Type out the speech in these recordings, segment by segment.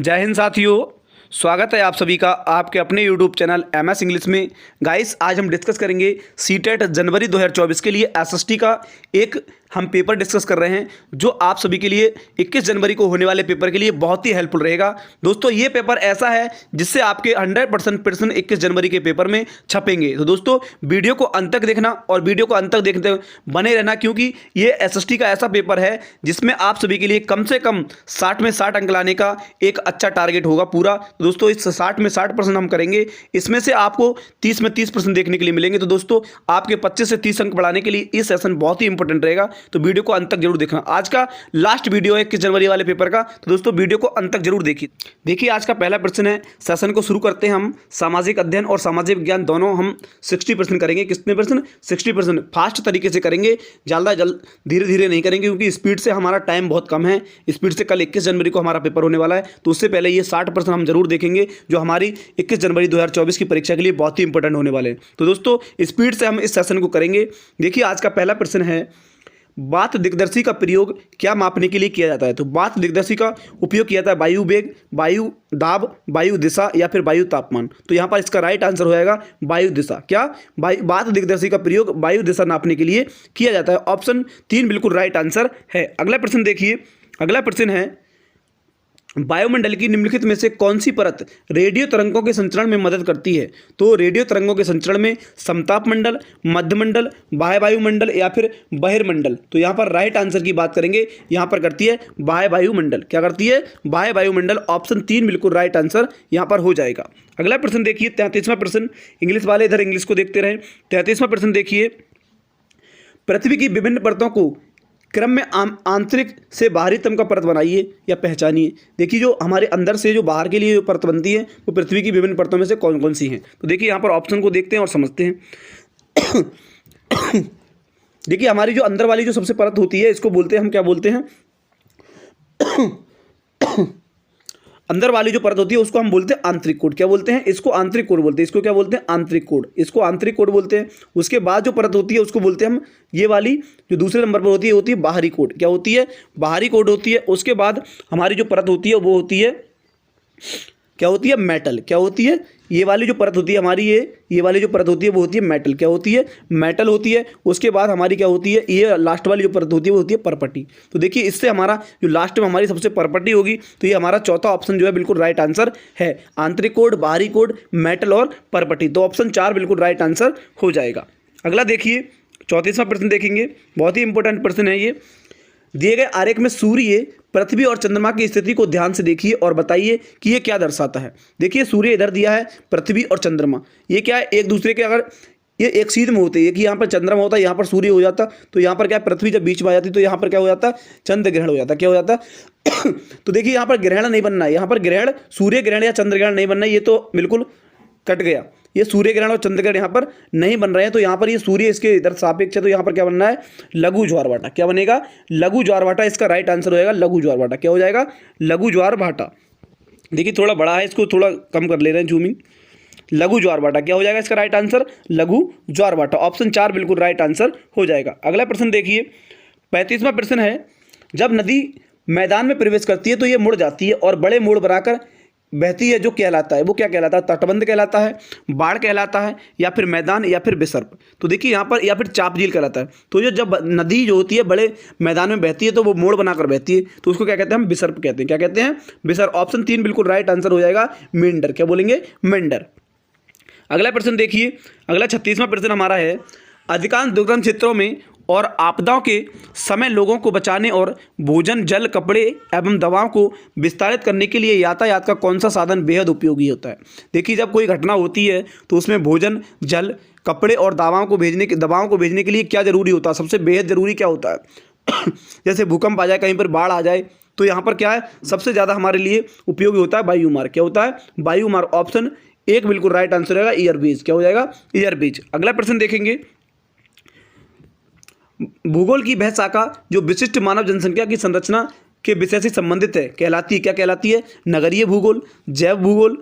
जय हिंद साथियों, स्वागत है आप सभी का आपके अपने YouTube चैनल MS इंग्लिश में। गाइस, आज हम डिस्कस करेंगे सीटेट जनवरी 2024 के लिए एसएसटी का एक हम पेपर डिस्कस कर रहे हैं जो आप सभी के लिए 21 जनवरी को होने वाले पेपर के लिए बहुत ही हेल्पफुल रहेगा। दोस्तों, ये पेपर ऐसा है जिससे आपके 100% 21 जनवरी के पेपर में छपेंगे। तो दोस्तों, वीडियो को अंत तक देखना और वीडियो को अंत तक देखते बने रहना, क्योंकि ये एसएसटी का ऐसा पेपर है जिसमें आप सभी के लिए कम से कम 60 में 60 अंक लाने का एक अच्छा टारगेट होगा पूरा। तो दोस्तों, इस 60 में 60% हम करेंगे, इसमें से आपको 30 में 30% देखने के लिए मिलेंगे। तो दोस्तों, आपके 25 से 30 अंक बढ़ाने के लिए ये सेशन बहुत ही इंपॉर्टेंट रहेगा, तो वीडियो को अंत तक जरूर देखना। आज का लास्ट वीडियो है 21 जनवरी वाले पेपर का, तो दोस्तों वीडियो को अंत तक जरूर देखिए। आज का पहला प्रश्न है, सेशन को शुरू करते हैं हम। सामाजिक अध्ययन और सामाजिक विज्ञान दोनों हम 60% करेंगे। कितने परसेंट? 60%। फास्ट तरीके से करेंगे, धीरे धीरे नहीं करेंगे, क्योंकि स्पीड से हमारा टाइम बहुत कम है। स्पीड से कल 21 जनवरी को हमारा पेपर होने वाला है, तो उससे पहले ये 60% हम जरूर देखेंगे जो हमारी 21 जनवरी 2024 की परीक्षा के लिए बहुत ही इंपॉर्टेंट होने वाले हैं। तो दोस्तों, स्पीड से हम इस सेशन को करेंगे। देखिए, आज का पहला प्रश्न है, बात दिग्दर्शी का प्रयोग क्या मापने के लिए किया जाता है? तो बात दिग्दर्शी का उपयोग किया जाता है वायु वेग, वायु दाब, वायु दिशा या फिर वायु तापमान। तो यहाँ पर इसका राइट आंसर हो जाएगा वायु दिशा। क्या? बात दिग्दर्शी का प्रयोग वायु दिशा नापने के लिए किया जाता है। ऑप्शन 3 बिल्कुल राइट आंसर है। अगला प्रश्न देखिए, अगला प्रश्न है, वायुमंडल की निम्नलिखित में से कौन सी परत रेडियो तरंगों के संचरण में मदद करती है? तो रेडियो तरंगों के संचरण में समताप मंडल, मध्यमंडल, बाह्य वायुमंडल या फिर बहिर्मंडल। तो यहाँ पर राइट आंसर की बात करेंगे, यहाँ पर करती है बाह्य वायुमंडल। क्या करती है? बाह्य वायुमंडल। ऑप्शन 3 बिल्कुल राइट आंसर यहाँ पर हो जाएगा। अगला प्रश्न देखिए, 33वां प्रश्न। इंग्लिश वाले इधर इंग्लिश को देखते रहें। 33वां प्रश्न देखिए, पृथ्वी की विभिन्न परतों को क्रम में आंतरिक से बाहरी तम का परत बनाइए या पहचानिए। देखिए, जो हमारे अंदर से जो बाहर के लिए जो परत बनती है वो पृथ्वी की विभिन्न परतों में से कौन कौन सी हैं। तो देखिए, यहाँ पर ऑप्शन को देखते हैं और समझते हैं। देखिए, हमारी जो अंदर वाली जो सबसे परत होती है, इसको बोलते हैं हम, क्या बोलते हैं? अंदर वाली जो परत होती है उसको हम बोलते हैं आंतरिक कोड। क्या बोलते हैं? इसको आंतरिक कोड बोलते हैं। इसको क्या बोलते हैं? आंतरिक कोड। इसको आंतरिक कोड बोलते हैं। उसके बाद जो परत होती है उसको बोलते हैं हम, ये वाली जो दूसरे नंबर पर होती है बाहरी कोड। क्या होती है? बाहरी कोड होती है। उसके बाद हमारी जो परत होती है वो होती है, क्या होती है? मेटल। क्या होती है? ये वाली जो परत होती है हमारी, ये वाली जो परत होती है वो होती है मेटल। क्या होती है? मेटल होती है। उसके बाद हमारी क्या होती है? ये लास्ट वाली जो परत होती है वो होती है परपटी। तो देखिए, इससे हमारा जो लास्ट में हमारी सबसे परपटी होगी, तो ये हमारा चौथा ऑप्शन जो है बिल्कुल राइट आंसर है। आंतरिक कोड, बाहरी कोड, मेटल और परपटी। तो ऑप्शन 4 बिल्कुल राइट आंसर हो जाएगा। अगला देखिए, 34वां प्रश्न देखेंगे। बहुत ही इंपॉर्टेंट प्रश्न है ये। दिए गए आरेख में सूर्य, पृथ्वी और चंद्रमा की स्थिति को ध्यान से देखिए और बताइए कि ये क्या दर्शाता है। देखिए, सूर्य इधर दिया है, पृथ्वी और चंद्रमा, ये क्या है? एक दूसरे के, अगर ये एक सीध में होते हैं कि यहाँ पर चंद्रमा होता है, यहाँ पर सूर्य हो जाता, तो यहाँ पर क्या है? पृथ्वी जब बीच में आ जाती तो यहाँ पर क्या हो जाता? चंद्र ग्रहण हो जाता। क्या हो जाता? तो देखिए, यहाँ पर ग्रहण नहीं बनना है, यहाँ पर ग्रहण, सूर्य ग्रहण या चंद्र ग्रहण नहीं बनना है, ये तो बिल्कुल कट गया। ये सूर्य ग्रहण और चंद्र ग्रहण यहाँ पर नहीं बन रहे हैं, तो यहाँ पर ये सूर्य इसके इधर सापेक्ष है, तो यहाँ पर क्या बनना है? लघु ज्वार भाटा। क्या बनेगा? लघु ज्वार भाटा। इसका राइट आंसर हो जाएगा लघु ज्वार भाटा। क्या हो जाएगा? लघु ज्वार भाटा। देखिए, थोड़ा बड़ा है, इसको थोड़ा कम कर ले रहे हैं जूमिंग। लघु ज्वार भाटा क्या हो जाएगा इसका राइट आंसर? लघु ज्वार भाटा। ऑप्शन 4 बिल्कुल राइट आंसर हो जाएगा। अगला प्रश्न देखिए, 35वां प्रश्न है, जब नदी मैदान में प्रवेश करती है तो ये मुड़ जाती है और बड़े मोड़ बनाकर बहती है, जो कहलाता है, वो क्या कहलाता है? तटबंध कहलाता है, बाढ़ कहलाता है, या फिर मैदान, या फिर विसर्प। तो देखिए, यहाँ पर या फिर चाप झील कहलाता है। तो ये जब नदी जो होती है बड़े मैदान में बहती है तो वो मोड़ बनाकर बहती है, तो उसको क्या कहते हैं? हम विसर्प कहते हैं। क्या कहते हैं? विसर्प। ऑप्शन 3 बिल्कुल राइट आंसर हो जाएगा मेंढर। क्या बोलेंगे? मेंढर। अगला प्रश्न देखिए, अगला 36वां प्रश्न हमारा है, अधिकांश दुर्गम क्षेत्रों में और आपदाओं के समय लोगों को बचाने और भोजन, जल, कपड़े एवं दवाओं को विस्तारित करने के लिए यातायात का कौन सा साधन बेहद उपयोगी होता है? देखिए, जब कोई घटना होती है तो उसमें भोजन, जल, कपड़े और दवाओं को भेजने के लिए क्या जरूरी होता है? सबसे बेहद जरूरी क्या होता है? जैसे भूकंप आ जाए, कहीं पर बाढ़ आ जाए, तो यहाँ पर क्या है? सबसे ज़्यादा हमारे लिए उपयोगी होता है वायुमार्ग। क्या होता है? वायुमार्ग। ऑप्शन 1 बिल्कुल राइट आंसर रहेगा एयरवेज। क्या हो जाएगा? एयरवेज। अगला प्रश्न देखेंगे, भूगोल की वह शाखा जो विशिष्ट मानव जनसंख्या की संरचना के विषय से संबंधित है कहलाती है। क्या कहलाती है? नगरीय भूगोल, जैव भूगोल,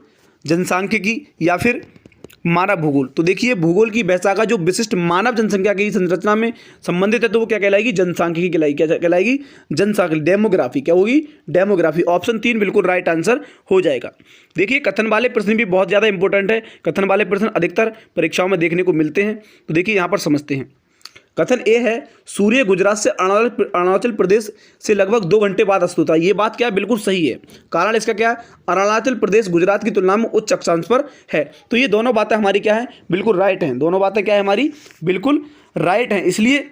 जनसांख्यिकी या फिर मानव भूगोल। तो देखिए भूगोल की वह शाखा जो विशिष्ट मानव जनसंख्या की संरचना में संबंधित है, तो वो क्या कहलाएगी? जनसांख्यिकी कहलाएगी। क्या कहलाएगी? जनसांख्यिकी, डेमोग्राफी। क्या होगी? डेमोग्राफी। ऑप्शन 3 बिल्कुल राइट आंसर हो जाएगा। देखिए कथन वाले प्रश्न भी बहुत ज़्यादा इंपॉर्टेंट है। कथन वाले प्रश्न अधिकतर परीक्षाओं में देखने को मिलते हैं। तो देखिए यहाँ पर समझते हैं। कथन ए है, सूर्य गुजरात से अरुणाचल प्रदेश से लगभग 2 घंटे बाद अस्त होता है। ये बात क्या है? बिल्कुल सही है। कारण इसका क्या है? अरुणाचल प्रदेश गुजरात की तुलना में उच्च अक्षांश पर है। तो ये दोनों बातें हमारी क्या है? बिल्कुल राइट हैं। दोनों बातें क्या है हमारी? बिल्कुल राइट हैं। इसलिए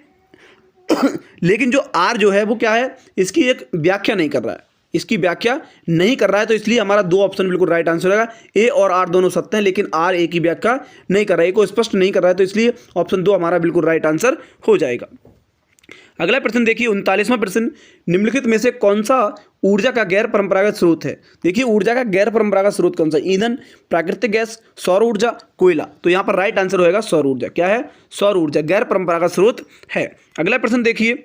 लेकिन जो आर जो है वो क्या है? इसकी एक व्याख्या नहीं कर रहा है, इसकी व्याख्या नहीं कर रहा है। तो इसलिए हमारा 2 ऑप्शन बिल्कुल राइट आंसर होगा। ए और आर दोनों सत्य हैं, लेकिन आर ए की व्याख्या नहीं कर रहा है, ए को स्पष्ट नहीं कर रहा है। तो इसलिए ऑप्शन 2 हमारा बिल्कुल राइट आंसर हो जाएगा। अगला प्रश्न देखिए 39वां प्रश्न, निम्नलिखित में से कौन सा ऊर्जा का गैर परंपरागत स्रोत है? देखिए ऊर्जा का गैर परंपरागत स्रोत कौन सा? ईंधन, प्राकृतिक गैस, सौर ऊर्जा, कोयला। तो यहाँ पर राइट आंसर होगा सौर ऊर्जा। क्या है? सौर ऊर्जा गैर परंपरागत स्रोत है। अगला प्रश्न देखिए,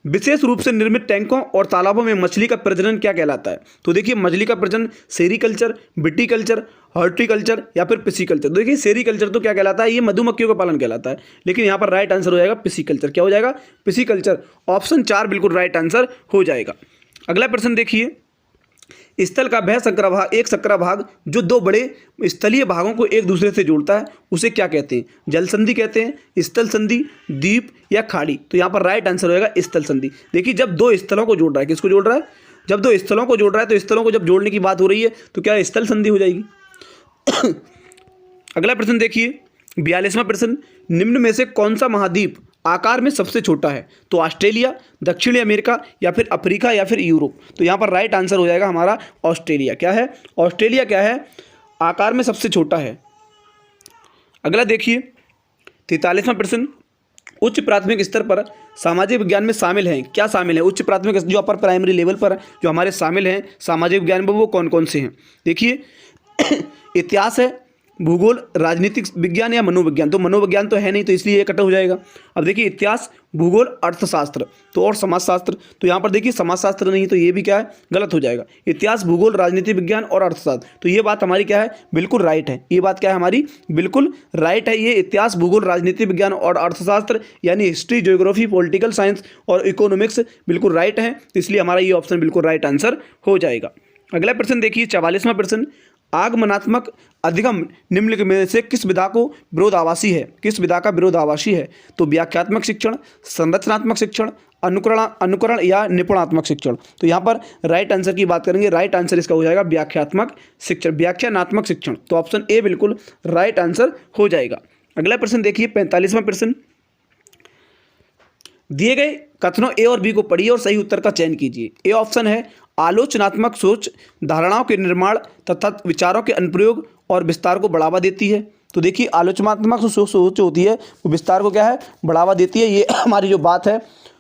विशेष रूप से निर्मित टैंकों और तालाबों में मछली का प्रजनन क्या कहलाता है? तो देखिए मछली का प्रजनन सेरीकल्चर, विटीकल्चर, हॉर्टिकल्चर या फिर पिसीकल्चर। तो देखिए सेरीकल्चर तो क्या कहलाता है? ये मधुमक्खियों का पालन कहलाता है। लेकिन यहाँ पर राइट आंसर हो जाएगा पिसीकल्चर। क्या हो जाएगा? पिसीकल्चर। ऑप्शन 4 बिल्कुल राइट आंसर हो जाएगा। अगला प्रश्न देखिए, स्थल का वह संकरा भाग, एक संकरा भाग जो 2 बड़े स्थलीय भागों को एक दूसरे से जोड़ता है, उसे क्या कहते हैं? जल संधि कहते हैं, स्थल संधि, द्वीप या खाड़ी। तो यहाँ पर राइट आंसर होगा स्थल संधि। देखिए जब 2 स्थलों को जोड़ रहा है, किसको जोड़ रहा है? जब 2 स्थलों को जोड़ रहा है, तो स्थलों को जब जोड़ने की बात हो रही है तो क्या स्थल संधि हो जाएगी। अगला प्रश्न देखिए 42वां प्रश्न, निम्न में से कौन सा महाद्वीप आकार में सबसे छोटा है? तो ऑस्ट्रेलिया, दक्षिणी अमेरिका या फिर अफ्रीका या फिर यूरोप। तो यहाँ पर राइट आंसर हो जाएगा हमारा ऑस्ट्रेलिया। क्या है? ऑस्ट्रेलिया क्या है? आकार में सबसे छोटा है। अगला देखिए 43वां प्रश्न, उच्च प्राथमिक स्तर पर सामाजिक विज्ञान में शामिल हैं, क्या शामिल है? उच्च प्राथमिक जो अपर प्राइमरी लेवल पर जो हमारे शामिल हैं सामाजिक विज्ञान में, वो कौन कौन से हैं? देखिए इतिहास है, भूगोल, राजनीतिक विज्ञान या मनोविज्ञान। तो मनोविज्ञान तो है नहीं, तो इसलिए ये कट हो जाएगा। अब देखिए इतिहास, भूगोल, अर्थशास्त्र तो और समाजशास्त्र। तो यहाँ पर देखिए समाजशास्त्र नहीं, तो ये भी क्या है? गलत हो जाएगा। इतिहास, भूगोल, राजनीतिक विज्ञान और अर्थशास्त्र। तो ये बात हमारी क्या है? बिल्कुल राइट है। ये बात क्या है हमारी? बिल्कुल राइट है। ये इतिहास, भूगोल, राजनीतिक विज्ञान और अर्थशास्त्र यानी हिस्ट्री, ज्योग्राफी, पॉलिटिकल साइंस और इकोनॉमिक्स बिल्कुल राइट है। तो इसलिए हमारा ये ऑप्शन बिल्कुल राइट आंसर हो जाएगा। अगला प्रश्न देखिए 44वां प्रश्न, आगमनात्मक अधिगम निम्नलिखित में से किस विधा को विरोधाभासी है? किस विधा का विरोधाभासी है? तो व्याख्यात्मक शिक्षण, संरचनात्मक शिक्षण, अनुकरण या निपुणात्मक शिक्षण। तो यहाँ पर राइट आंसर की बात करेंगे, राइट आंसर इसका हो जाएगा व्याख्यात्मक शिक्षण, व्याख्यानात्मक शिक्षण। तो ऑप्शन ए बिल्कुल राइट आंसर हो जाएगा। अगला प्रश्न देखिए 45वां प्रश्न, दिए गए कथनों ए और बी को पढ़िए और सही उत्तर का चयन कीजिए। ए ऑप्शन है, आलोचनात्मक सोच धारणाओं के निर्माण तथा विचारों के अनुप्रयोग और विस्तार को बढ़ावा देती है। तो देखिए आलोचनात्मक सोच होती है वो विस्तार को क्या है? बढ़ावा देती है। ये हमारी जो बात है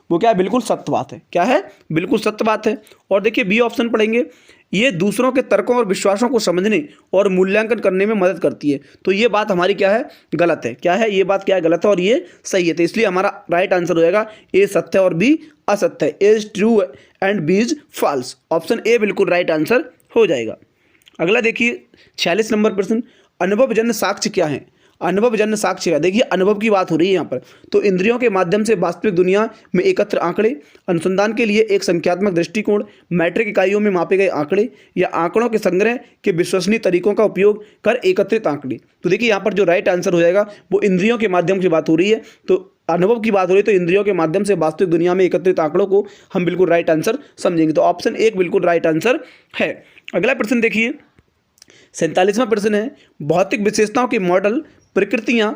वो क्या है? बिल्कुल सत्य बात है। क्या है? बिल्कुल सत्य बात है। और देखिए बी ऑप्शन पढ़ेंगे, ये दूसरों के तर्कों और विश्वासों को समझने और मूल्यांकन करने में मदद करती है। तो ये बात हमारी क्या है? गलत है। क्या है? ये बात क्या है? गलत है और ये सही है। तो इसलिए हमारा राइट आंसर हो जाएगा ए सत्य और बी असत्य है। A is true and B is false. Option A बिल्कुल राइट आंसर हो जाएगा। अगला देखिए 46 नंबर प्रश्न, अनुभवजन्य साक्ष्य क्या है? अनुभवजन्य साक्ष्य क्या? देखिए अनुभव की बात हो रही है यहाँ पर। तो इंद्रियों के माध्यम से वास्तविक दुनिया में एकत्र आंकड़े, अनुसंधान के लिए एक संख्यात्मक दृष्टिकोण, मैट्रिक इकाइयों में मापे गए आंकड़े या आंकड़ों के संग्रह के विश्वसनीय तरीकों का उपयोग कर एकत्रित आंकड़े। तो देखिए यहाँ पर जो राइट आंसर हो जाएगा वो इंद्रियों के माध्यम से बात हो रही है। तो अनुभव की बात हो रही है, तो इंद्रियों के माध्यम से वास्तविक दुनिया में एकत्रित आंकड़ों को हम बिल्कुल राइट आंसर समझेंगे। तो ऑप्शन एक बिल्कुल राइट आंसर है। अगला प्रश्न देखिए 47वां प्रश्न है, भौतिक विशेषताओं के मॉडल प्रकृतियां,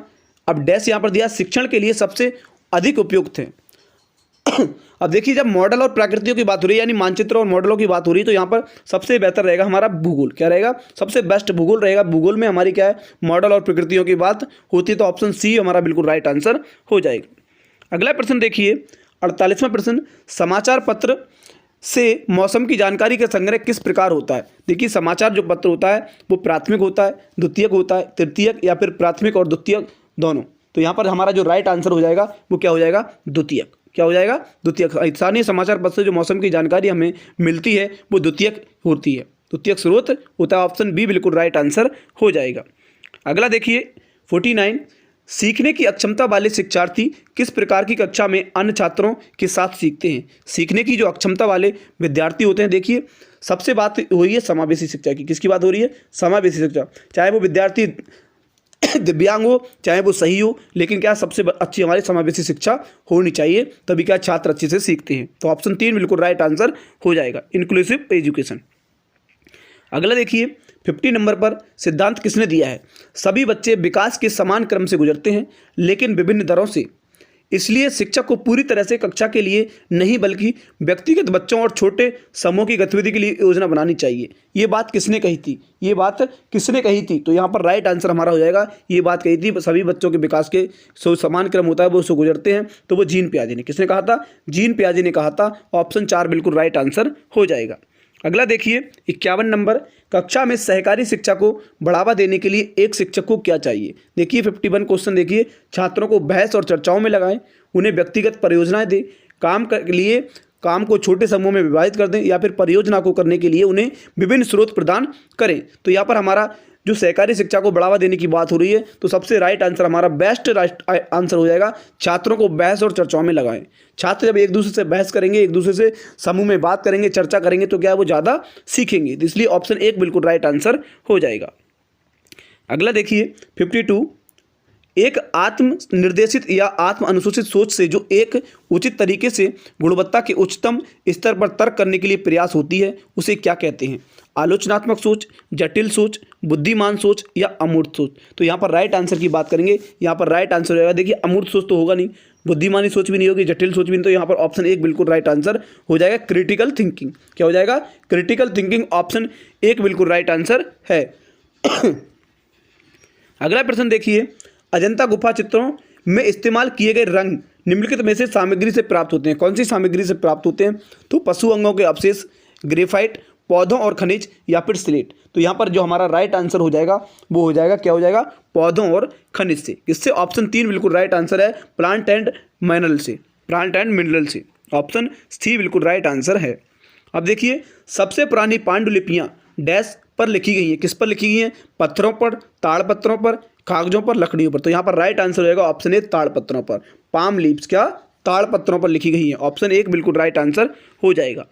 अब डैश यहाँ पर दिया, शिक्षण के लिए सबसे अधिक उपयुक्त हैं। अब देखिए जब मॉडल और प्रकृतियों की बात हो रही है यानी मानचित्र और मॉडलों की बात हो रही है, तो यहाँ पर सबसे बेहतर रहेगा हमारा भूगोल। क्या रहेगा? सबसे बेस्ट भूगोल रहेगा। भूगोल में हमारी क्या है? मॉडल और प्रकृतियों की बात होती है। तो ऑप्शन सी हमारा बिल्कुल राइट आंसर हो जाएगा। अगला प्रश्न देखिए 48वां प्रश्न, समाचार पत्र से मौसम की जानकारी का संग्रह किस प्रकार होता है? देखिए समाचार जो पत्र होता है वो प्राथमिक होता है, द्वितीयक होता है, तृतीयक या फिर प्राथमिक और द्वितीयक दोनों। तो यहाँ पर हमारा जो राइट आंसर हो जाएगा वो क्या हो जाएगा? द्वितीयक। क्या हो जाएगा? द्वितीयक। स्थानीय समाचार पत्र से जो मौसम की जानकारी हमें मिलती है वो द्वितीयक होती है, द्वितीयक स्रोत होता है। ऑप्शन बी बिल्कुल राइट आंसर हो जाएगा। अगला देखिए 49, सीखने की अक्षमता वाले शिक्षार्थी किस प्रकार की कक्षा में अन्य छात्रों के साथ सीखते हैं। सीखने की जो अक्षमता वाले विद्यार्थी होते हैं, देखिए सबसे बात हो रही है समावेशी शिक्षा की। किसकी बात हो रही है? समावेशी शिक्षा। चाहे वो विद्यार्थी दिव्यांग हो, चाहे वो सही हो, लेकिन क्या सबसे अच्छी हमारी समावेशी शिक्षा होनी चाहिए, तभी क्या छात्र अच्छे से सीखते हैं। तो ऑप्शन 3 बिल्कुल राइट आंसर हो जाएगा, इंक्लूसिव एजुकेशन। अगला देखिए 50 नंबर पर सिद्धांत किसने दिया है? सभी बच्चे विकास के समान क्रम से गुजरते हैं, लेकिन विभिन्न दरों से। इसलिए शिक्षक को पूरी तरह से कक्षा के लिए नहीं बल्कि व्यक्तिगत बच्चों और छोटे समूह की गतिविधि के लिए योजना बनानी चाहिए। ये बात किसने कही थी? ये बात किसने कही थी? तो यहाँ पर राइट आंसर हमारा हो जाएगा, ये बात कही थी सभी बच्चों के विकास के समान क्रम होता है वो उसको गुजरते हैं, तो वो जीन पियाजे ने। किसने कहा था? जीन पियाजे ने कहा था। ऑप्शन 4 बिल्कुल राइट आंसर हो जाएगा। अगला देखिए 51 नंबर, कक्षा में सहकारी शिक्षा को बढ़ावा देने के लिए एक शिक्षक को क्या चाहिए? देखिए 51 क्वेश्चन देखिए, छात्रों को बहस और चर्चाओं में लगाएं, उन्हें व्यक्तिगत परियोजनाएं दें, काम को छोटे समूह में विभाजित कर दें, या फिर परियोजना को करने के लिए उन्हें विभिन्न स्रोत प्रदान करें। तो यहाँ पर हमारा जो सहकारी शिक्षा को बढ़ावा देने की बात हो रही है, तो सबसे राइट आंसर हमारा बेस्ट आंसर हो जाएगा, छात्रों को बहस और चर्चाओं में लगाएं। छात्र जब एक दूसरे से बहस करेंगे, एक दूसरे से समूह में बात करेंगे, चर्चा करेंगे, तो क्या है वो ज़्यादा सीखेंगे। तो इसलिए ऑप्शन 1 बिल्कुल राइट आंसर हो जाएगा। अगला देखिए 52, एक आत्म निर्देशित या आत्म अनुसूचित सोच से जो एक उचित तरीके से गुणवत्ता के उच्चतम स्तर पर तर्क करने के लिए प्रयास होती है, उसे क्या कहते हैं? आलोचनात्मक सोच, जटिल सोच, बुद्धिमान सोच या अमूर्त सोच। तो यहाँ पर राइट आंसर की बात करेंगे, यहाँ पर राइट आंसर होगा, देखिए अमूर्त सोच तो होगा नहीं, बुद्धिमानी सोच भी नहीं होगी, जटिल सोच भी नहीं, तो यहाँ पर ऑप्शन 1 बिल्कुल राइट आंसर हो जाएगा, क्रिटिकल थिंकिंग। क्या हो जाएगा? Critical thinking. ऑप्शन 1 बिल्कुल राइट आंसर है। अगला प्रश्न देखिए, अजंता गुफा चित्रों में इस्तेमाल किए गए रंग निम्नलिखित में से सामग्री से प्राप्त होते हैं। कौन सी सामग्री से प्राप्त होते हैं? तो पशु अंगों के अवशेष, ग्रेफाइट, पौधों और खनिज, या फिर स्लेट। तो यहाँ पर जो हमारा राइट आंसर हो जाएगा वो हो जाएगा, क्या हो जाएगा? पौधों और खनिज से। इससे ऑप्शन 3 बिल्कुल राइट आंसर है, प्लांट एंड मिनरल से। प्लांट एंड मिनरल से ऑप्शन 3 बिल्कुल राइट आंसर है। अब देखिए, सबसे पुरानी पांडुलिपियाँ डैश पर लिखी गई हैं। किस पर लिखी गई हैं? पत्थरों पर, ताड़पत्रों पर, कागजों पर, लकड़ियों पर। तो यहाँ पर राइट आंसर हो जाएगा ऑप्शन 1 ताड़पत्रों पर। पाम लीव्स क्या? ताड़पत्रों पर लिखी गई हैं। ऑप्शन 1 बिल्कुल राइट आंसर हो जाएगा।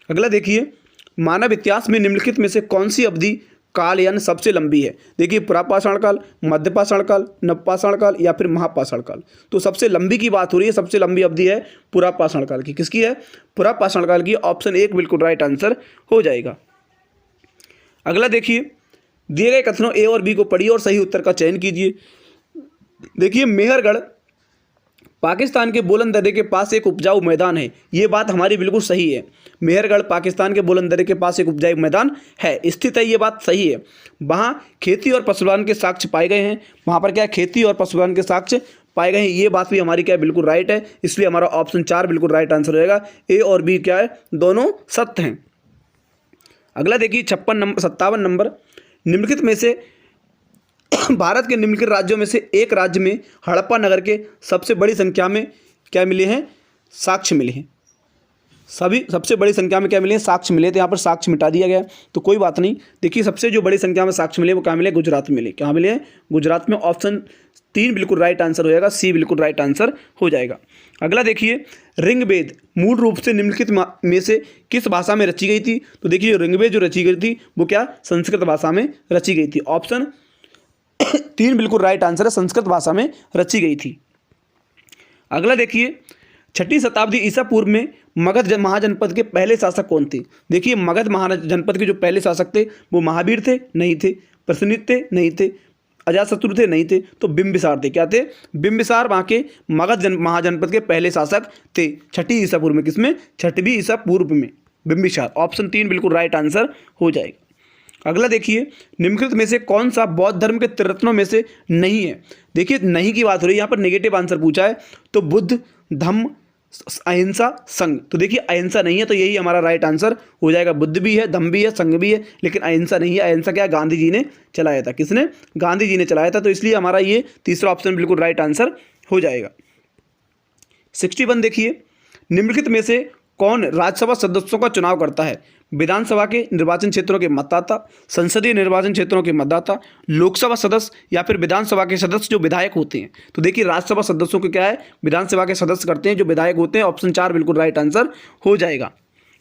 अगला देखिए, मानव इतिहास में निम्नलिखित में से कौन सी अवधि काल यानी सबसे लंबी है? देखिए, पुरापाषाण काल, मध्यपाषाण काल, नवपाषाण काल या फिर महापाषाण काल। तो सबसे लंबी की बात हो रही है, सबसे लंबी अवधि है पुरापाषाण काल की। किसकी है? पुरापाषाण काल की। ऑप्शन 1 बिल्कुल राइट आंसर हो जाएगा। अगला देखिए, दिए गए कथनों ए और बी को पढ़िए और सही उत्तर का चयन कीजिए। देखिए, मेहरगढ़ पाकिस्तान के बोलन दर्रे के पास एक उपजाऊ मैदान है। ये बात हमारी बिल्कुल सही है। मेहरगढ़ पाकिस्तान के बोलन दर्रे के पास एक उपजाऊ मैदान है, स्थित है, ये बात सही है। वहाँ खेती और पशुपालन के साक्ष्य पाए गए हैं। वहाँ पर क्या है? खेती और पशुपालन के साक्ष्य पाए गए हैं। ये बात भी हमारी क्या है? बिल्कुल राइट है। इसलिए हमारा ऑप्शन 4 बिल्कुल राइट आंसर हो जाएगा। ए और बी क्या है? दोनों सत्य हैं। अगला देखिए 57 नंबर, निम्नलिखित में से भारत के निम्नलिखित राज्यों में से एक राज्य में हड़प्पा नगर के सबसे बड़ी संख्या में क्या मिले हैं? साक्ष्य मिले हैं। सबसे बड़ी संख्या में क्या मिले हैं? साक्ष्य मिले। तो यहाँ पर साक्ष्य मिटा दिया गया, तो कोई बात नहीं। देखिए, सबसे जो बड़ी संख्या में साक्ष्य मिले वो कहाँ मिले? गुजरात में मिले। कहाँ मिले हैं? गुजरात में। ऑप्शन 3 बिल्कुल राइट आंसर हो जाएगा, सी बिल्कुल राइट आंसर हो जाएगा। अगला देखिए, ऋग्वेद मूल रूप से निम्नलिखित में से किस भाषा में रची गई थी? तो देखिए, ऋग्वेद जो रची गई थी वो क्या? संस्कृत भाषा में रची गई थी। ऑप्शन 3 बिल्कुल राइट आंसर है, संस्कृत भाषा में रची गई थी। अगला देखिए, 6वीं शताब्दी ईसा पूर्व में मगध महाजनपद के पहले शासक कौन थे? देखिए, मगध महाजनपद के जो पहले शासक थे वो महावीर थे? नहीं थे। प्रसन्नित थे? नहीं थे। अजातशत्रु थे? नहीं थे। तो बिंबिसार थे। क्या थे? बिंबिसार वहाँ के मगध महाजनपद के पहले शासक थे 6वीं ईसा पूर्व में। किसमें? 6वीं ईसा पूर्व में बिंबिसार। ऑप्शन 3 बिल्कुल राइट आंसर हो जाएगा। अगला देखिए, निम्नलिखित में से कौन सा बौद्ध धर्म के त्रिरत्नों में से नहीं है? देखिए, नहीं की बात हो रही है, यहाँ पर नेगेटिव आंसर पूछा है। तो बुद्ध, धम्म, अहिंसा, संघ। तो देखिए, अहिंसा नहीं है, तो यही हमारा राइट आंसर हो जाएगा। बुद्ध भी है, धम्म भी है, संघ भी है, लेकिन अहिंसा नहीं है। अहिंसा क्या? गांधी जी ने चलाया था। किसने? गांधी जी ने चलाया था। तो इसलिए हमारा ये तीसरा ऑप्शन बिल्कुल राइट आंसर हो जाएगा। 61 देखिए, निम्नलिखित में से कौन राज्यसभा सदस्यों का चुनाव करता है? विधानसभा के निर्वाचन क्षेत्रों के मतदाता, संसदीय निर्वाचन क्षेत्रों के मतदाता, लोकसभा सदस्य या फिर विधानसभा के सदस्य जो विधायक होते हैं। तो देखिए राज्यसभा सदस्यों को क्या है, विधानसभा के सदस्य करते हैं जो विधायक होते हैं। ऑप्शन 4 बिल्कुल राइट आंसर हो जाएगा।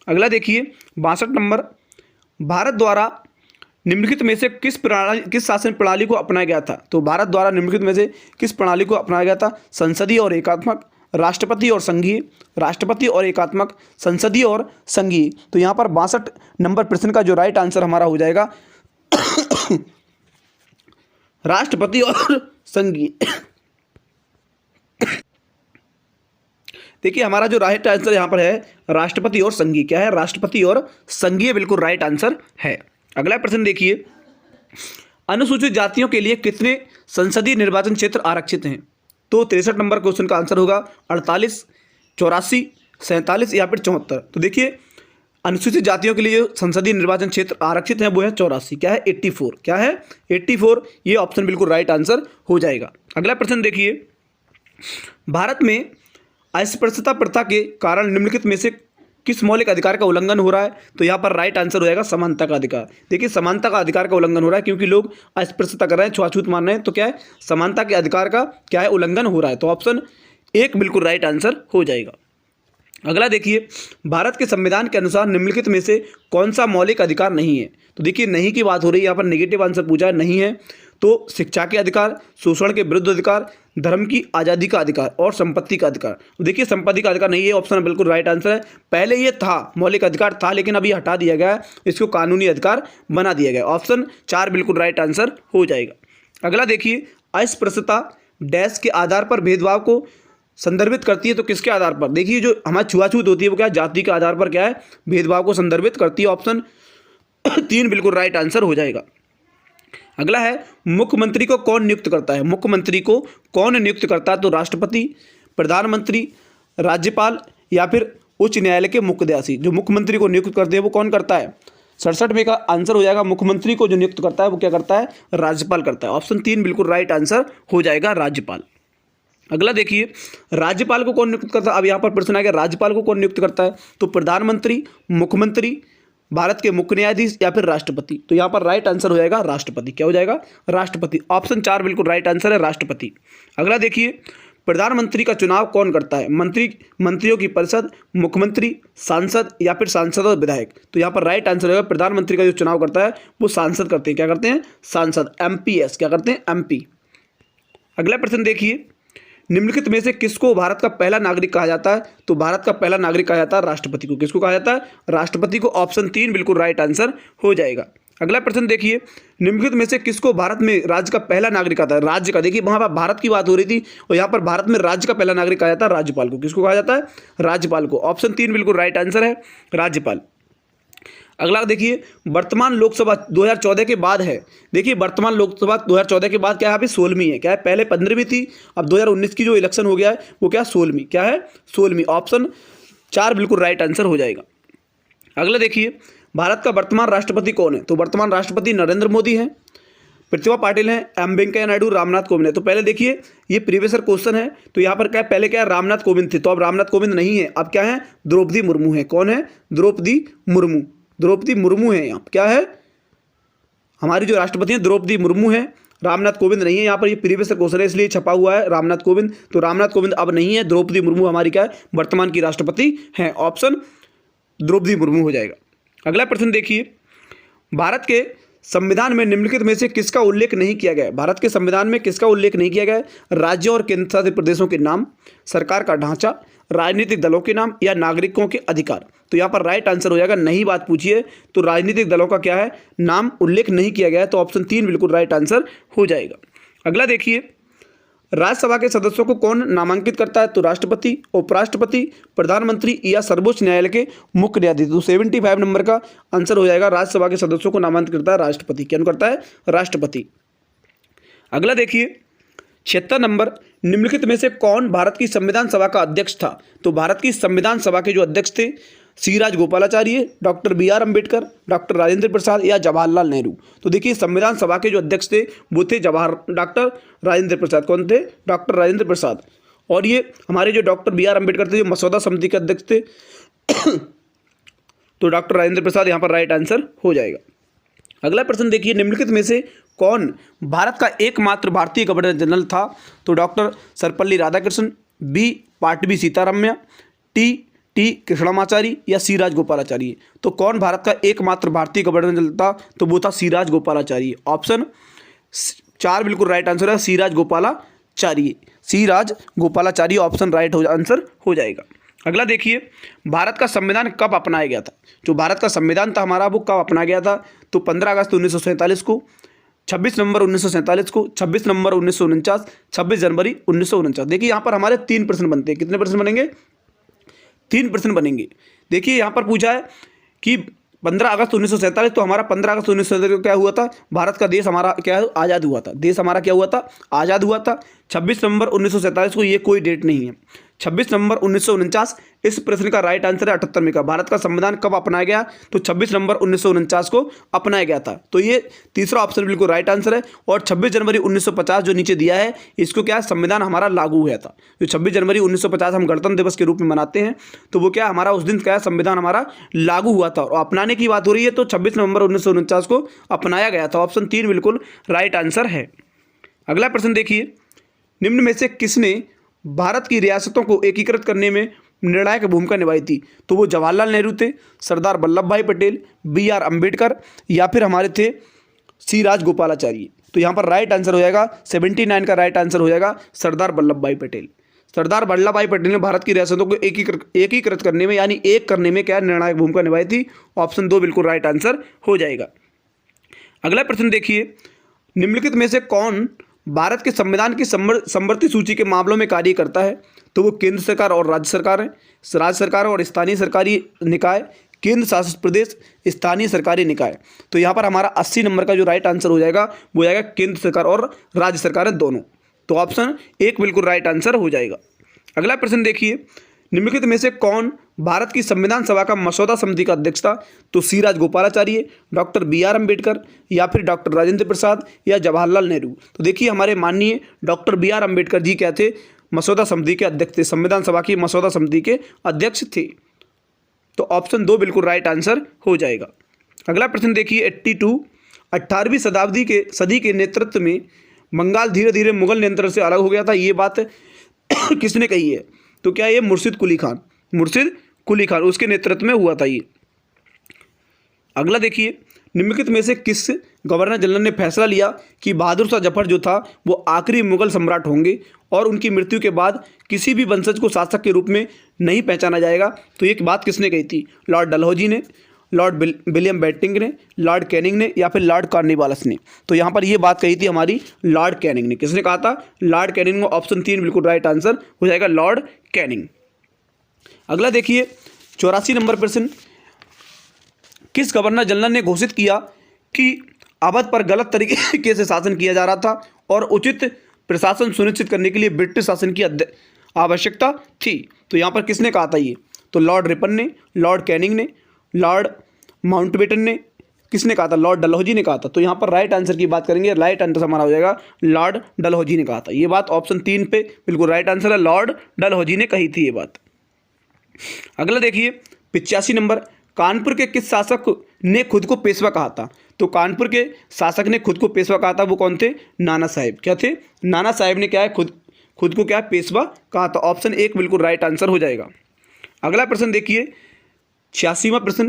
अगला देखिए 62 नंबर, भारत द्वारा निम्नलिखित में से किस शासन प्रणाली को अपनाया गया था। तो भारत द्वारा निम्नलिखित में से किस प्रणाली को अपनाया गया था, संसदीय और एकात्मक, राष्ट्रपति और संघीय, राष्ट्रपति और एकात्मक, संसदीय और संघीय। तो यहाँ पर 62 नंबर प्रश्न का जो राइट आंसर हमारा हो जाएगा राष्ट्रपति और संघीय। देखिए हमारा जो राइट आंसर यहाँ पर है राष्ट्रपति और संघीय। क्या है, राष्ट्रपति और संघीय बिल्कुल राइट आंसर है। अगला प्रश्न देखिए, अनुसूचित जातियों के लिए कितने संसदीय निर्वाचन क्षेत्र आरक्षित हैं। तो 63 नंबर क्वेश्चन का आंसर होगा 48, 84, 47 या फिर 74। तो देखिए अनुसूचित जातियों के लिए जो संसदीय निर्वाचन क्षेत्र आरक्षित है वो है 84। क्या है, 84। क्या है, 84। ये ऑप्शन बिल्कुल राइट आंसर हो जाएगा। अगला प्रश्न देखिए, भारत में अस्पृश्यता प्रथा के कारण निम्नलिखित में से किस मौलिक अधिकार का उल्लंघन हो रहा है। तो यहाँ पर राइट आंसर हो जाएगा समानता का अधिकार। देखिए समानता का अधिकार का उल्लंघन हो रहा है क्योंकि लोग अस्पृश्यता कर रहे हैं, छुआछूत मान रहे हैं। तो क्या है, समानता के अधिकार का क्या है, उल्लंघन हो रहा है। तो ऑप्शन 1 बिल्कुल राइट आंसर हो जाएगा। अगला देखिए, भारत के संविधान के अनुसार निम्नलिखित में से कौन सा मौलिक अधिकार नहीं है। तो देखिए नहीं की बात हो रही है, यहाँ पर नेगेटिव आंसर पूछा है, नहीं है। तो शिक्षा के अधिकार, शोषण के विरुद्ध अधिकार, धर्म की आज़ादी का अधिकार और संपत्ति का अधिकार। तो देखिए संपत्ति का अधिकार नहीं है, ऑप्शन बिल्कुल राइट आंसर है। पहले ये था, मौलिक अधिकार था, लेकिन अभी हटा दिया गया है, इसको कानूनी अधिकार बना दिया गया। ऑप्शन 4 बिल्कुल राइट आंसर हो जाएगा। अगला देखिए, अस्पृश्यता डैश के आधार पर भेदभाव को संदर्भित करती है। तो किसके आधार पर, देखिए जो हमारी छुआछूत होती है वो क्या है, जाति के आधार पर क्या है, भेदभाव को संदर्भित करती है। ऑप्शन 3 बिल्कुल राइट आंसर हो जाएगा। अगला है, मुख्यमंत्री को कौन नियुक्त करता है। मुख्यमंत्री को कौन नियुक्त करता है। तो राष्ट्रपति, प्रधानमंत्री, राज्यपाल या फिर उच्च न्यायालय के मुख्याधीश। जो मुख्यमंत्री को नियुक्त करते हैं वो कौन करता है। 67 में का आंसर हो जाएगा, मुख्यमंत्री को जो नियुक्त करता है वो क्या करता है, राज्यपाल करता है। ऑप्शन 3 बिल्कुल राइट आंसर हो जाएगा, राज्यपाल। अगला देखिए, राज्यपाल को कौन नियुक्त करता है। अब यहाँ पर प्रश्न आ गया, राज्यपाल को कौन नियुक्त करता है। तो प्रधानमंत्री, मुख्यमंत्री, भारत के मुख्य न्यायाधीश या फिर राष्ट्रपति। तो यहाँ पर राइट आंसर हो जाएगा राष्ट्रपति। क्या हो जाएगा, राष्ट्रपति। ऑप्शन 4 बिल्कुल राइट आंसर है, राष्ट्रपति। अगला देखिए, प्रधानमंत्री का चुनाव कौन करता है। मंत्रियों की परिषद, मुख्यमंत्री, सांसद या फिर सांसद और विधायक। तो यहाँ पर राइट आंसर होगा, प्रधानमंत्री का जो चुनाव करता है वो सांसद करते हैं। क्या करते हैं, सांसद, MPS। क्या करते हैं, MP। अगला प्रश्न देखिए, निम्नलिखित में से किसको भारत का पहला नागरिक कहा जाता है। तो भारत का पहला नागरिक कहा जाता है राष्ट्रपति को। किसको कहा जाता है, राष्ट्रपति को। ऑप्शन 3 बिल्कुल राइट आंसर हो जाएगा। अगला प्रश्न देखिए, निम्नलिखित में से किसको भारत में राज्य का पहला नागरिक आता है। राज्य का, देखिए वहाँ पर भारत की बात हो रही थी और यहाँ पर भारत में राज्य का पहला नागरिक कहा जाता है राज्यपाल को। किसको कहा जाता है, राज्यपाल को। ऑप्शन 3 बिल्कुल राइट आंसर है, राज्यपाल। अगला देखिए, वर्तमान लोकसभा 2014 के बाद है। देखिए वर्तमान लोकसभा 2014 के बाद क्या है, यहाँ पे 16वीं है। क्या है, पहले 15वीं थी, अब 2019 की जो इलेक्शन हो गया है वो क्या, 16वीं। क्या है, 16वीं। ऑप्शन 4 बिल्कुल राइट आंसर हो जाएगा। अगला देखिए, भारत का वर्तमान राष्ट्रपति कौन है। तो वर्तमान राष्ट्रपति नरेंद्र मोदी हैं, प्रतिभा पाटिल हैं, M वेंकैया नायडू, रामनाथ कोविंद है। तो पहले देखिए ये प्रीवियस ईयर क्वेश्चन है, तो यहाँ पर क्या है, पहले क्या है, रामनाथ कोविंद थे, तो अब रामनाथ कोविंद नहीं है, अब क्या है, द्रौपदी मुर्मू है। कौन है, द्रौपदी मुर्मू। द्रौपदी मुर्मू है यहाँ क्या है, हमारी जो राष्ट्रपति हैं द्रौपदी मुर्मू है, रामनाथ कोविंद नहीं है। यहाँ पर ये प्रीवियस क्वेश्चन है इसलिए छपा हुआ है रामनाथ कोविंद, तो रामनाथ कोविंद अब नहीं है, द्रौपदी मुर्मू हमारी क्या है, वर्तमान की राष्ट्रपति हैं। ऑप्शन द्रौपदी मुर्मू हो जाएगा। अगला प्रश्न देखिए, भारत के संविधान में निम्नलिखित में से किसका उल्लेख नहीं किया गया है। भारत के संविधान में किसका उल्लेख नहीं किया गया है, राज्यों और केंद्र शासित प्रदेशों के नाम, सरकार का ढांचा, राजनीतिक दलों के नाम या नागरिकों के अधिकार। तो यहाँ पर राइट आंसर हो जाएगा, नहीं बात पूछिए, तो राजनीतिक दलों का क्या है, नाम उल्लेख नहीं किया गया है, तो ऑप्शन 3 बिल्कुल राइट आंसर हो जाएगा। अगला देखिए, राज्यसभा के सदस्यों को कौन नामांकित करता है, तो राष्ट्रपति, उपराष्ट्रपति, प्रधानमंत्री या सर्वोच्च न्यायालय के मुख्य न्यायाधीश। तो 75 नंबर का आंसर हो जाएगा, राज्यसभा के सदस्यों को नामांकित करता है राष्ट्रपति। क्या करता है, राष्ट्रपति। अगला देखिए 76 नंबर, निम्नलिखित में से कौन भारत की संविधान सभा का अध्यक्ष था। तो भारत की संविधान सभा के जो अध्यक्ष थे, C Rajagopalachari, doctor BR Ambedkar, doctor Rajendra Prasad या जवाहरलाल नेहरू। तो देखिए संविधान सभा के जो अध्यक्ष थे वो थे डॉक्टर राजेंद्र प्रसाद। कौन थे, डॉक्टर राजेंद्र प्रसाद। और ये हमारे जो डॉक्टर BR अम्बेडकर थे, जो मसौदा समिति के अध्यक्ष थे तो डॉक्टर राजेंद्र प्रसाद यहाँ पर राइट आंसर हो जाएगा। अगला प्रश्न देखिए, निम्नलिखित में से कौन भारत का एकमात्र भारतीय गवर्नर जनरल था? तो doctor Sarvepalli Radhakrishnan, B Pattabhi Sitaramayya, T Krishnamachari या सी राजगोपालाचारी। तो कौन भारत का एकमात्र भारतीय गवर्नर जनरल था? तो वो था सी राजगोपालाचारी। ऑप्शन 4 बिल्कुल राइट आंसर है, सी राजगोपालाचारी। सी राजगोपालाचारी ऑप्शन राइट आंसर हो जाएगा। अगला देखिए, भारत का संविधान कब अपनाया गया था? जो भारत का संविधान था हमारा वो कब अपनाया गया था? तो 15 अगस्त 1947 को, 26 नवंबर 1947 को, 26 नवंबर 1949, 26 जनवरी 1949। देखिए यहाँ पर हमारे 3 प्रश्न बनते हैं। कितने प्रश्न बनेंगे? 3 प्रश्न बनेंगे। देखिए यहाँ पर पूछा है कि 15 अगस्त 1947, तो हमारा 15 अगस्त 1947 को क्या हुआ था? भारत का देश हमारा क्या है? आज़ाद हुआ था। देश हमारा क्या हुआ था? आज़ाद हुआ था। 26 नवंबर 1947 को ये कोई डेट नहीं है। 26 नवंबर 1949 इस प्रश्न का राइट आंसर है 78 का। भारत का संविधान कब अपनाया गया? तो 26 नवंबर 1949 को अपनाया गया था। तो ये तीसरा ऑप्शन बिल्कुल राइट आंसर है। और 26 जनवरी 1950 जो नीचे दिया है, इसको क्या है? संविधान हमारा लागू हुआ था। जो 26 जनवरी 1950 हम गणतंत्र दिवस के रूप में मनाते हैं, तो वो क्या हमारा उस दिन क्या है? संविधान हमारा लागू हुआ था। और अपनाने की बात हो रही है तो 26 नवंबर 1949 को अपनाया गया था। ऑप्शन 3 बिल्कुल राइट आंसर है। अगला प्रश्न देखिए, निम्न में से किसने भारत की रियासतों को एकीकृत करने में निर्णायक भूमिका निभाई थी? तो वो जवाहरलाल नेहरू थे, सरदार वल्लभ भाई पटेल, BR अम्बेडकर या फिर हमारे थे सी राजगोपालाचारी। तो यहाँ पर राइट आंसर हो जाएगा 79 का राइट आंसर हो जाएगा सरदार वल्लभ भाई पटेल। सरदार वल्लभ भाई पटेल ने भारत की रियासतों को एकीकृत करने में यानी एक करने में क्या निर्णायक भूमिका निभाई थी? ऑप्शन 2 बिल्कुल राइट आंसर हो जाएगा। अगला प्रश्न देखिए, निम्नलिखित में से कौन भारत के संविधान की समवर्ती सूची के मामलों में कार्य करता है? तो वो केंद्र सरकार और राज्य सरकार है, राज्य सरकार और स्थानीय सरकारी निकाय, केंद्र शासित प्रदेश, स्थानीय सरकारी निकाय। तो यहाँ पर हमारा 80 नंबर का जो राइट आंसर हो जाएगा वो जाएगा केंद्र सरकार और राज्य सरकार है दोनों। तो ऑप्शन 1 बिल्कुल राइट आंसर हो जाएगा। अगला प्रश्न देखिए, निम्नलिखित में से कौन भारत की संविधान सभा का मसौदा समिति का अध्यक्ष था? तो सी राजगोपालाचारी, डॉक्टर BR अम्बेडकर या फिर डॉक्टर राजेंद्र प्रसाद या जवाहरलाल नेहरू। तो देखिए हमारे माननीय डॉक्टर BR अम्बेडकर जी क्या थे? मसौदा समिति के अध्यक्ष थे, संविधान सभा की मसौदा समिति के अध्यक्ष थे। तो ऑप्शन 2 बिल्कुल राइट आंसर हो जाएगा। अगला प्रश्न देखिए, 82 18वीं शताब्दी के सदी के नेतृत्व में बंगाल धीरे धीरे मुगल नियंत्रण से अलग हो गया था। ये बात किसने कही है? तो क्या ये मुर्शिद कुली खान उसके नेतृत्व में हुआ था ये। अगला देखिए, निम्नलिखित में से किस गवर्नर जनरल ने फैसला लिया कि बहादुर शाह जफर जो था वो आखिरी मुगल सम्राट होंगे और उनकी मृत्यु के बाद किसी भी वंशज को शासक के रूप में नहीं पहचाना जाएगा? तो ये बात किसने कही थी? लॉर्ड डलहौजी ने, लॉर्ड विलियम बेंटिंक ने, लॉर्ड कैनिंग ने या फिर लॉर्ड कॉर्नवालिस ने। तो यहाँ पर ये बात कही थी हमारी लॉर्ड कैनिंग ने। किसने कहा था? Lord Canning. ऑप्शन 3 बिल्कुल राइट आंसर हो जाएगा लॉर्ड कैनिंग। अगला देखिए, 84 नंबर प्रश्न, किस गवर्नर जनरल ने घोषित किया कि अवध पर गलत तरीके से शासन किया जा रहा था और उचित प्रशासन सुनिश्चित करने के लिए ब्रिटिश शासन की आवश्यकता थी? तो यहाँ पर किसने कहा था ये? तो लॉर्ड रिपन ने, लॉर्ड कैनिंग ने, लॉर्ड माउंटबेटन ने, किसने कहा था? लॉर्ड डलहौजी ने कहा था। तो यहाँ पर राइट आंसर की बात करेंगे, राइट आंसर हमारा हो जाएगा लॉर्ड डलहौजी ने कहा था। ये बात ऑप्शन 3 पे बिल्कुल राइट आंसर है, लॉर्ड डलहौजी ने कही थी ये बात। अगला देखिए, 85 नंबर, कानपुर के किस शासक ने खुद को पेशवा कहा था? तो कानपुर के शासक ने खुद को पेशवा कहा था, वो कौन थे? नाना साहेब। क्या थे? नाना साहेब ने क्या है खुद को क्या पेशवा कहा था। ऑप्शन 1 बिल्कुल राइट आंसर हो जाएगा। अगला प्रश्न देखिए, 86वां प्रश्न,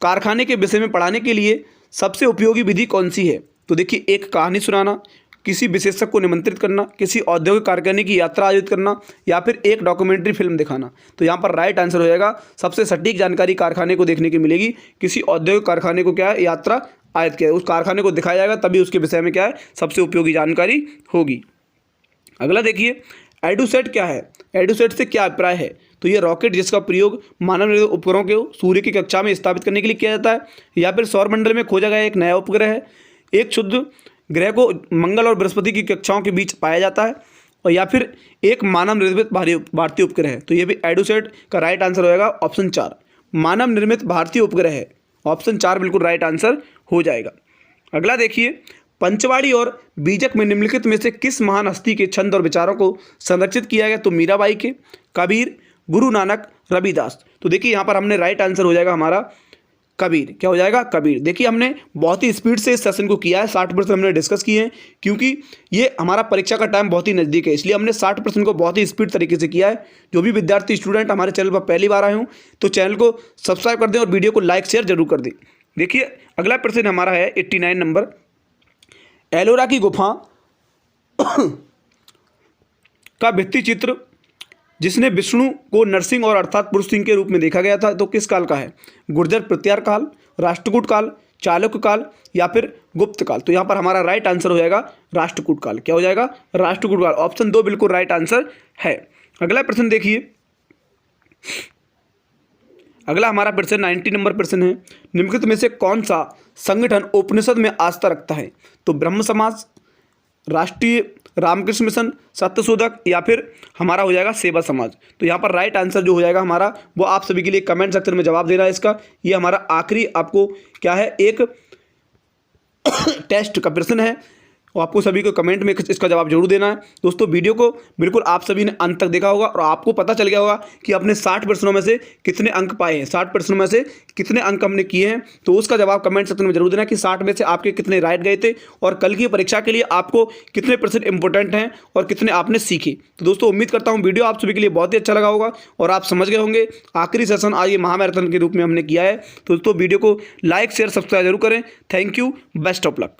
कारखाने के विषय में पढ़ाने के लिए सबसे उपयोगी विधि कौन सी है? तो देखिए, एक कहानी सुनाना, किसी विशेषज्ञ को निमंत्रित करना, किसी औद्योगिक कारखाने की यात्रा आयोजित करना या फिर एक डॉक्यूमेंट्री फिल्म दिखाना। तो यहाँ पर राइट आंसर हो जाएगा, सबसे सटीक जानकारी कारखाने को देखने की मिलेगी। किसी औद्योगिक कारखाने को क्या है? यात्रा आयोजित किया, उस कारखाने को दिखाया जाएगा, तभी उसके विषय में क्या है? सबसे उपयोगी जानकारी होगी। अगला देखिए, एडुसेट क्या है? एडुसेट से क्या अभिप्राय है? तो ये रॉकेट जिसका प्रयोग मानव निर्मित उपकरणों को सूर्य की कक्षा में स्थापित करने के लिए किया जाता है, या फिर सौरमंडल में खोजा गया एक नया उपग्रह है, एक क्षुद्र ग्रह को मंगल और बृहस्पति की कक्षाओं के बीच पाया जाता है, और या फिर एक मानव निर्मित भारतीय उपग्रह है। तो ये भी एडुसेट का राइट आंसर होगा ऑप्शन 4, मानव निर्मित भारतीय उपग्रह है। ऑप्शन 4 बिल्कुल राइट आंसर हो जाएगा। अगला देखिए, पंचवाड़ी और बीजक में निम्नलिखित में से किस महान हस्ती के छंद और विचारों को संरक्षित किया गया? तो मीराबाई के, कबीर, गुरु नानक, रविदास। तो देखिए यहाँ पर हमने राइट आंसर हो जाएगा हमारा कबीर। क्या हो जाएगा? कबीर। देखिए हमने बहुत ही स्पीड से इस सेशन को किया है, 60% हमने डिस्कस किए हैं, क्योंकि ये हमारा परीक्षा का टाइम बहुत ही नज़दीक है, इसलिए हमने 60% को बहुत ही स्पीड तरीके से किया है। जो भी विद्यार्थी स्टूडेंट हमारे चैनल पर पहली बार आए हों तो चैनल को सब्सक्राइब कर दें और वीडियो को लाइक शेयर जरूर कर दें। देखिए अगला प्रश्न हमारा है 89 नंबर, एलोरा की गुफा का भित्ति चित्र जिसने विष्णु को नरसिंह और अर्थात पुरुष सिंह के रूप में देखा गया था, तो किस काल का है? गुर्जर प्रत्यार काल, राष्ट्रकूट काल, चालुक्य काल या फिर गुप्त काल? तो यहाँ पर हमारा राइट आंसर हो जाएगा राष्ट्रकूट काल। क्या हो जाएगा? राष्ट्रकूट काल। ऑप्शन 2 बिल्कुल राइट आंसर है। अगला प्रश्न देखिए, अगला हमारा प्रश्न 90 नंबर प्रश्न है, निम्नलिखित में से कौन सा संगठन उपनिषद में आस्था रखता है? तो ब्रह्म समाज, राष्ट्रीय रामकृष्ण मिशन, सत्यशोधक या फिर हमारा हो जाएगा सेवा समाज? तो यहाँ पर राइट आंसर जो हो जाएगा हमारा वो आप सभी के लिए कमेंट सेक्शन में जवाब देना है इसका। ये हमारा आखिरी आपको क्या है, एक टेस्ट का प्रश्न है और आपको सभी को कमेंट में इसका जवाब जरूर देना है। दोस्तों वीडियो को बिल्कुल आप सभी ने अंत तक देखा होगा और आपको पता चल गया होगा कि अपने 60 प्रश्नों में से कितने अंक पाए हैं, 60 प्रश्नों में से कितने अंक हमने किए हैं। तो उसका जवाब कमेंट सेक्शन में जरूर देना कि 60 में से आपके कितने राइट गए थे और कल की परीक्षा के लिए आपको कितने प्रश्न इंपॉर्टेंट हैं और कितने आपने सीखे। तो दोस्तों उम्मीद करता हूँ वीडियो आप सभी के लिए बहुत ही अच्छा लगा होगा और आप समझ गए होंगे आखिरी सेशन आज ये महामैराथन के रूप में हमने किया है। तो दोस्तों वीडियो को लाइक शेयर सब्सक्राइब जरूर करें। Thank you, best of luck.